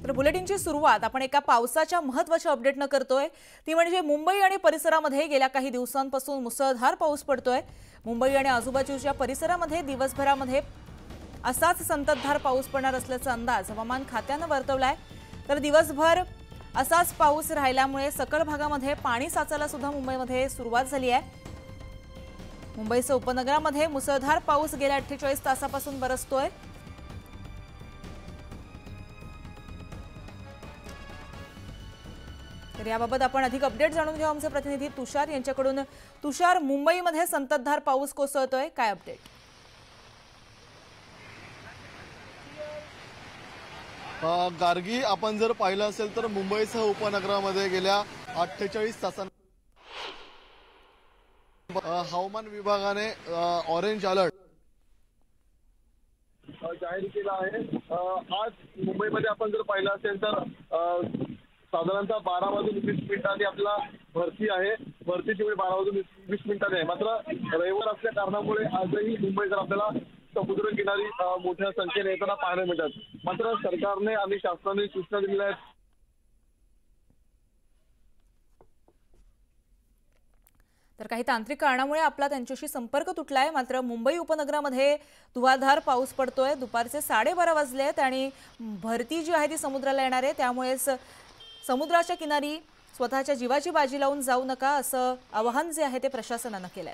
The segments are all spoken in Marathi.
तर बुलेटिनची सुरुवात आपण एका पावसाच्या महत्त्वाच्या अपडेटनं करतोय। ती म्हणजे मुंबई आणि परिसरामध्ये गेल्या काही दिवसांपासून मुसळधार पाऊस पडतोय। मुंबई आणि आजूबाजूच्या परिसरामध्ये दिवसभरामध्ये असाच संततधार पाऊस पडणार असल्याचा अंदाज हवामान खात्याने वर्तवलाय। तर दिवसभर असाच पाऊस राहिल्यामुळे सकल भागामध्ये पाणी साचायला सुद्धा मुंबईमध्ये सुरुवात झाली आहे। मुंबईच्या उपनगरामध्ये मुसळधार पाऊस गेल्या 48 तासापासून बरसतोय। तर याबाबत आपण अधिक अपडेट जाणून घेऊ आमचे प्रतिनिधी तुषार यांच्याकडून। तुषार, मुंबईमध्ये संततधार पाऊस कोसळतोय, काय अपडेट? गार्गी, आपण जर पाहिलं असेल तर मुंबईसह उपनगरामध्ये गेल्या 48 तासांत हवामान विभागाने ऑरेंज अलर्ट जाहीर केला आहे। आज मुंबईमध्ये आपण जर पाहिलं असेल तर साधारणतः 12 वाजून 20 मिनिटांनी आपला भरती आहे। भरतीची वेळ 12 वाजून 20 मिनिटांनी आहे। मात्र रविवार असल्या कारणामुळे आजही मुंबईकर आपल्याला समुद्र किनारी मोठ्या संख्येने येताना पाहायला मिळतात। मात्र सरकारने आणि शासनाने सूचना दिलेल्या आहेत। तर काही तांत्रिक कारणामुळे आपला त्यांच्याशी संपर्क तुटलाय। मात्र मुंबई उपनगरामध्ये धुवाधार पाऊस पडतोय। दुपारचे 12:30 वाजलेत आणि भरती जी आहे ती समुद्राला येणार आहे, त्यामुळेच समुद्राच्या किनारी स्वतःच्या जीवाची बाजी लावून जाऊ नका असं आवाहन जे आहे ते प्रशासनाने केलंय।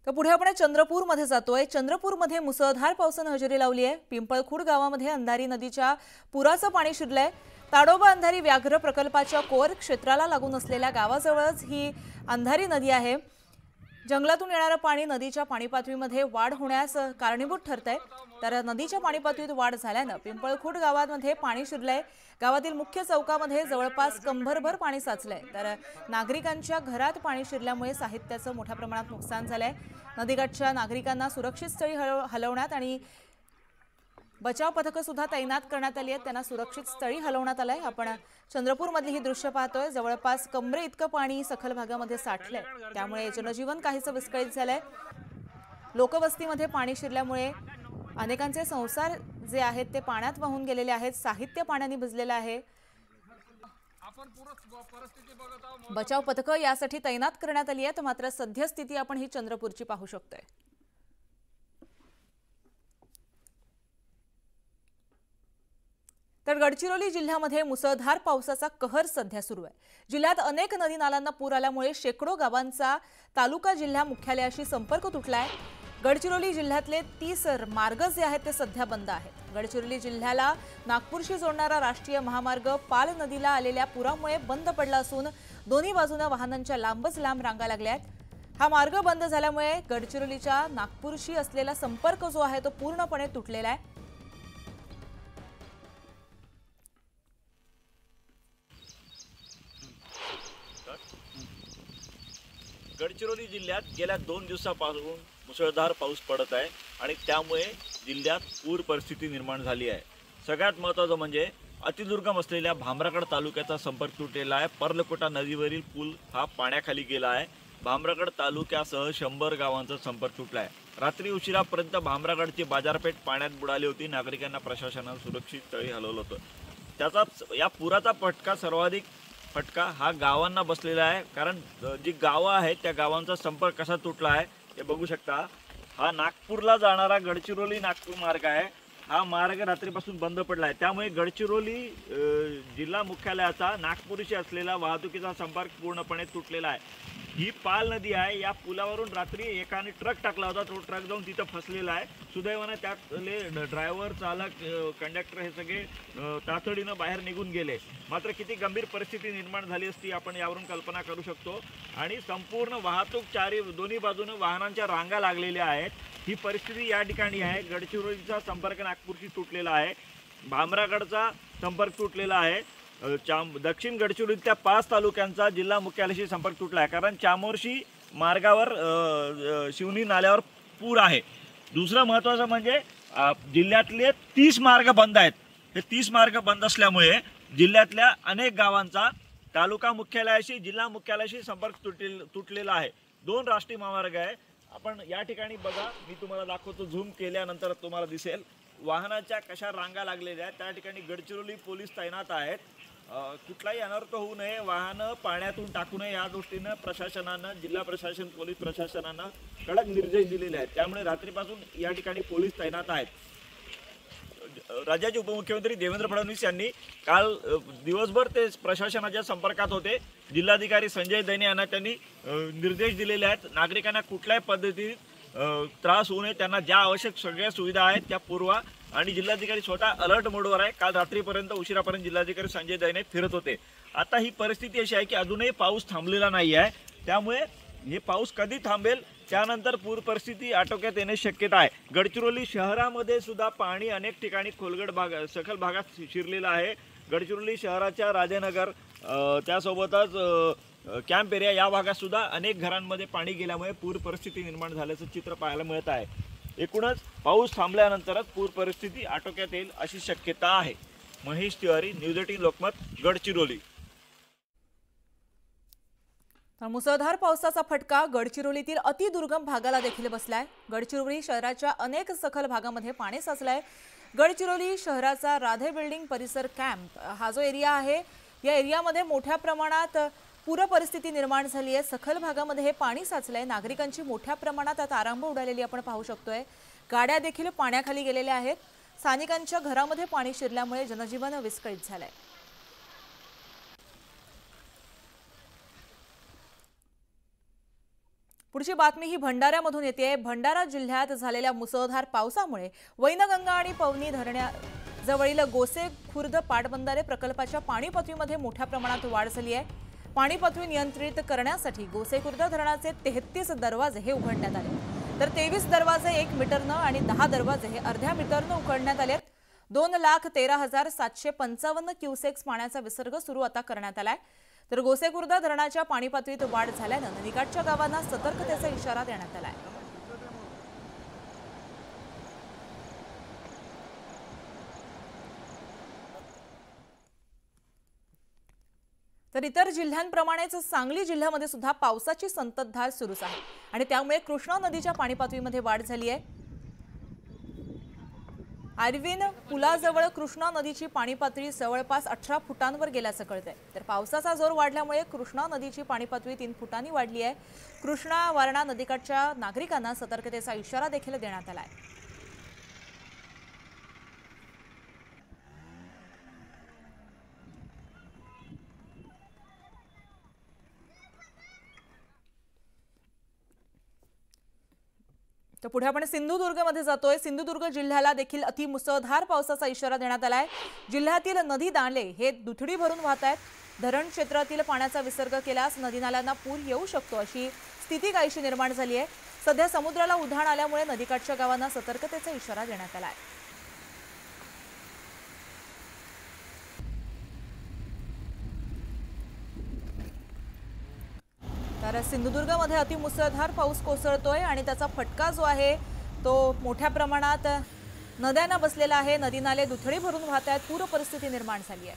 तर पुढे आपण चंद्रपूरमध्ये जातोय। चंद्रपूरमध्ये मुसळधार पावसाने हजेरी लावली आहे। पिंपळखुर्द गावामध्ये अंधारी नदीच्या पुराचं पाणी शिरलंय। ताडोबा अंधारी व्याघ्र प्रकल्पाच्या कोर क्षेत्राला लागून असलेल्या गावाजवळच ही अंधारी नदी आहे। जंगलातून येणारे पाणी नदीच्या पाणीपातळीमध्ये वाढ होण्यास कारणीभूत ठरतंय। तर नदीच्या पाणीपातळीत वाढ झाल्याने पिंपळखुर्द गावामध्ये पाणी शिरलंय। गावातील मुख्य चौकामध्ये जवळपास कंभरभर पाणी साचलंय। तर नागरिकांच्या घरात पाणी शिरल्यामुळे साहित्याचं मोठ्या प्रमाणात नुकसान झालंय। नदीकाठच्या नागरिकांना सुरक्षित स्थळी हलवण्यात आणि बचाव पथकं सुद्धा तैनात करण्यात आली आहेत। त्यांना सुरक्षित स्थळी हलवण्यात आलंय। आपण चंद्रपूरमधली ही दृश्य पाहतोय। जवळपास कमरे इतकं पाणी सखल भागामध्ये साठलंय, त्यामुळे जनजीवन काहीसं विस्कळीत झालंय। लोकवस्तीमध्ये पाणी शिरल्यामुळे अनेकांचे संसार जे आहेत ते पाण्यात वाहून गेलेले आहेत। साहित्य पाण्याने भिजलेलं आहे। बचाव पथकं यासाठी तैनात करण्यात आली आहेत। मात्र सद्यस्थिती आपण ही चंद्रपूरची पाहू शकतोय। तर गडचिरोली जिल्ह्यामध्ये मुसळधार पावसाचा कहर सध्या सुरू आहे। जिल्ह्यात अनेक नदी नाल्यांना पूर आल्यामुळे शेकडो गावांचा तालुका जिल्हा मुख्यालयाशी संपर्क तुटलाय। गडचिरोली जिल्ह्यातले 30 मार्ग जे आहेत ते सध्या बंद आहेत। गडचिरोली जिल्ह्याला नागपूरशी जोडणारा राष्ट्रीय महामार्ग पाल नदीला आलेल्या पुरामुळे बंद पडला असून दोन्ही बाजूने वाहनांच्या लांबच लांब रांगा लागल्या आहेत। हा मार्ग बंद झाल्यामुळे गडचिरोलीच्या नागपूरशी असलेला संपर्क जो आहे तो पूर्णपणे तुटलेला आहे। गडचिरोली जिल्ह्यात गेल्या 2 दिवसापासून मुसळधार पाऊस पडत आहे आणि त्यामुळे जिल्ह्यात पूर परिस्थिती निर्माण झाली आहे। सगळ्यात महत्त्वाचं म्हणजे अतिदुर्गम असलेल्या भामरागड तालुक्याचा संपर्क तुटलेला आहे। पर्लकोटा नदीवरील पूल हा पाण्याखाली गेला आहे। भामरागड तालुक्यासह 100 गावांचा संपर्क तुटला आहे। रात्री उशिरापर्यंत भामरागडची बाजारपेठ पाण्यात बुडाली होती। नागरिकांना प्रशासनाने सुरक्षित स्थळी हलवलं होतं। त्याचा या पुराचा सर्वाधिक फटका हा गावांना बसलेला आहे। कारण जी गावं आहेत त्या गावांचा संपर्क कसा तुटला आहे हे बघू शकता। हा नागपूरला जाणारा गडचिरोली नागपूर मार्ग आहे। हा मार्ग रात्रीपासून बंद पडला आहे। त्यामुळे गडचिरोली जिल्हा मुख्यालयाचा नागपूरशी असलेला वाहतुकीचा संपर्क पूर्णपणे तुटलेला आहे। ही पाल नदी आहे। या पुलावरून रात्री एकाने ट्रक टाकला होता। तो ट्रक जाऊन तिथं फसलेला आहे। सुदैवाने त्यातले ड्रायव्हर, चालक, कंडक्टर हे सगळे तातडीनं बाहेर निघून गेले। मात्र किती गंभीर परिस्थिती निर्माण झाली असती आपण यावरून कल्पना करू शकतो। आणि संपूर्ण वाहतूक दोन्ही बाजूने वाहनांच्या रांगा लागलेल्या आहेत। ही परिस्थिती या ठिकाणी आहे। गडचिरोलीचा संपर्क नागपूरशी तुटलेला आहे। भामरागडचा संपर्क तुटलेला आहे। दक्षिण गडचिरोलीतल्या 5 तालुक्यांचा जिल्हा मुख्यालयाशी संपर्क तुटला आहे। कारण चामोर्शी मार्गावर शिवनी नाल्यावर पूर आहे। दुसरं महत्त्वाचं म्हणजे जिल्ह्यातले 30 मार्ग बंद आहेत। हे 30 मार्ग बंद असल्यामुळे जिल्ह्यातल्या अनेक गावांचा तालुका मुख्यालयाशी, जिल्हा मुख्यालयाशी संपर्क तुटलेला आहे। 2 राष्ट्रीय महामार्ग आहे। आपण या ठिकाणी बघा, मी तुम्हाला दाखवतो, झूम केल्यानंतर तुम्हाला दिसेल वाहनाच्या कशा रांगा लागलेल्या आहेत। त्या ठिकाणी गडचिरोली पोलीस तैनात आहेत। कुठलाही अनर्थ होऊ नये, वाहनं पाण्यातून टाकू नये या दृष्टीनं प्रशासनानं, जिल्हा प्रशासन, पोलीस प्रशासनानं कडक निर्देश दिलेले आहेत। त्यामुळे रात्रीपासून या ठिकाणी पोलीस तैनात आहेत। राज्याचे उपमुख्यमंत्री देवेंद्र फडणवीस यांनी काल दिवसभर ते प्रशासनाच्या संपर्कात होते। जिल्हाधिकारी संजय दैने यांना त्यांनी निर्देश दिलेले आहेत। नागरिकांना कुठल्याही पद्धतीने त्रास होऊ नये, त्यांना ज्या आवश्यक सगळ्या सुविधा आहेत त्या पुरवा। आणि जिल्हाधिकारी स्वतः अलर्ट मोडवर आहे। काल रात्रीपर्यंत उशिरापर्यंत जिल्हाधिकारी संजय दैने फिरत होते। आता ही परिस्थिती अशी आहे की अजूनही पाऊस थांबलेला नाही आहे। त्यामुळे हे पाऊस कधी थांबेल, त्यानंतर पूर परिस्थिती आटोक्यात येण्याची शक्यता आहे। गडचिरोली शहरामध्ये सुद्धा पाणी अनेक ठिकाणी खोलगट भाग, सखल भागात शिरलेलं आहे। गडचिरोली शहराच्या राजेनगर, त्यासोबतच कॅम्प एरिया या भागात सुद्धा अनेक घरांमध्ये पाणी गेल्यामुळे पूर परिस्थिती निर्माण झाल्याचं चित्र पाहायला मिळत आहे। एकूणच पाऊस थांबल्यानंतरच पूर परिस्थिती आटोक्यात येईल अशी शक्यता आहे। महेश तिवारी, न्यूज 18 लोकमत, गडचिरोली। मुसळधार पावसाचा फटका गडचिरोलीतील अतिदुर्गम भागाला देखील बसलाय। गडचिरोली शहराच्या अनेक सखल भागामध्ये पाणी साचलंय। गडचिरोली शहराचा राधे बिल्डिंग परिसर कॅम्प हा जो एरिया आहे, या एरियामध्ये मोठ्या प्रमाणात पूर परिस्थिती निर्माण झाली आहे। सखल भागामध्ये हे पाणी साचलंय। नागरिकांची मोठ्या प्रमाणात तारांब उडालेली आपण पाहू शकतोय। गाड्या देखील पाण्याखाली गेलेल्या आहेत। स्थानिकांच्या घरामध्ये पाणी शिरल्यामुळे जनजीवन विस्कळीत झालंय। पुढची बातमी ही भंडाऱ्यामधून येते। भंडारा जिल्ह्यात झालेल्या मुसळधार पावसामुळे वैनगंगा आणि पवनी धरणाजवळील गोसे खुर्द पाटबंधारे प्रकल्पाच्या पाणी पातळीमध्ये मोठ्या प्रमाणात वाढ झाली आहे। पाणी पातळी नियंत्रित करण्यासाठी गोसे खुर्द धरणाचे 33 दरवाजे हे उघडण्यात आले, तर 23 दरवाजे 1 मीटरनं आणि 10 दरवाजे हे अर्ध्या मीटरनं उघडण्यात आले। 2,13,755 क्युसेक्स पाण्याचा विसर्ग सुरू आता करण्यात आलाय। तर गोसे खुर्द धरणाच्या पाणी पातळीत वाढ झाल्यानं नदीकाठच्या गावांना सतर्कतेचा इशारा देण्यात आलाय। तर इतर जिल्ह्यांप्रमाणेच सांगली जिल्ह्यामध्ये सुद्धा पावसाची संततधार सुरूच आहे आणि त्यामुळे कृष्णा नदीच्या पाणी पातळीमध्ये वाढ झाली आहे। आर्विन पुलाजवळ कृष्णा नदीची पाणी पातळी जवळपास 18 फुटांवर गेल्याचं कळतंय। तर पावसाचा जोर वाढल्यामुळे कृष्णा नदीची पाणी पातळी 3 फुटांनी वाढली आहे। कृष्णा वारणा नदीकाठच्या नागरिकांना सतर्कतेचा इशारा देखील देण्यात आलाय। तर पुढे आपण सिंधुदुर्गमध्ये जातोय। सिंधुदुर्ग जिल्ह्याला देखील अतिमुसळधार पावसाचा इशारा देण्यात आलाय। जिल्ह्यातील नदी नाले हे दुथडी भरून वाहत आहेत। धरण क्षेत्रातील पाण्याचा विसर्ग केल्यास नदी नाल्यांना पूर येऊ शकतो अशी स्थिती काहीशी निर्माण झाली आहे। सध्या समुद्राला उधाण आल्यामुळे नदीकाठच्या गावांना सतर्कतेचा इशारा देण्यात आलाय। तर सिंधुदुर्गमध्ये अतिमुसळधार पाऊस कोसळतोय आणि त्याचा फटका जो आहे तो मोठ्या प्रमाणात नद्यांना बसलेला आहे। नदी नाले दुथडी भरून वाहत आहेत। पूर परिस्थिती निर्माण झाली आहे।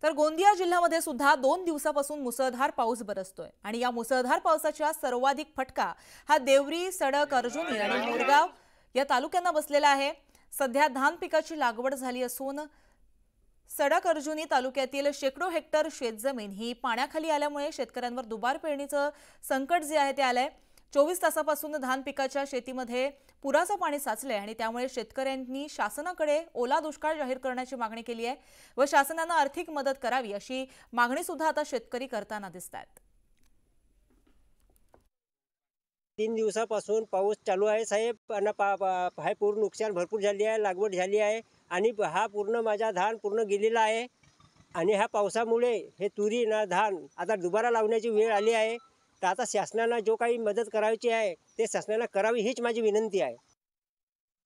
तर गोंदिया जिल्ह्यामध्ये सुद्धा 2 दिवसापासून मुसळधार पाऊस बरसतोय आणि या मुसळधार पावसाचा सर्वाधिक फटका हा देवरी, सडक, अर्जुनी आणि मोरगाव या तालुक्यांना बसलेला आहे। सध्या धान पिकाची लागवड झाली असून सडक अर्जुनी तालुक्यातील शेकडो हेक्टर शेतजमीन ही पाण्याखाली आल्यामुळे शेतकऱ्यांवर दुबार पेरणीचं संकट जे आहे ते आलंय। 24 तासापासून धान पिकाच्या शेतीमध्ये पुराचं पाणी साचले आणि त्यामुळे शेतकऱ्यांनी शासनाकडे ओला दुष्काळ जाहीर करण्याची मागणी केली आहे व शासनाने आर्थिक मदत करावी अशी मागणी सुद्धा आता शेतकरी करताना दिसतात। 3 दिवसापासून पाऊस चालू आहे साहेब आणि पूर्ण नुकसान भरपूर झाली आहे। लागवड झाली आहे आणि हा पूर्ण माझा धान पूर्ण गेलेला आहे आणि ह्या पावसामुळे हे तुरी ना धान आता दुबारा लावण्याची वेळ आली आहे। तर आता शासनाला जो काही मदत करायची आहे ते शासनाला करावी हीच माझी विनंती आहे।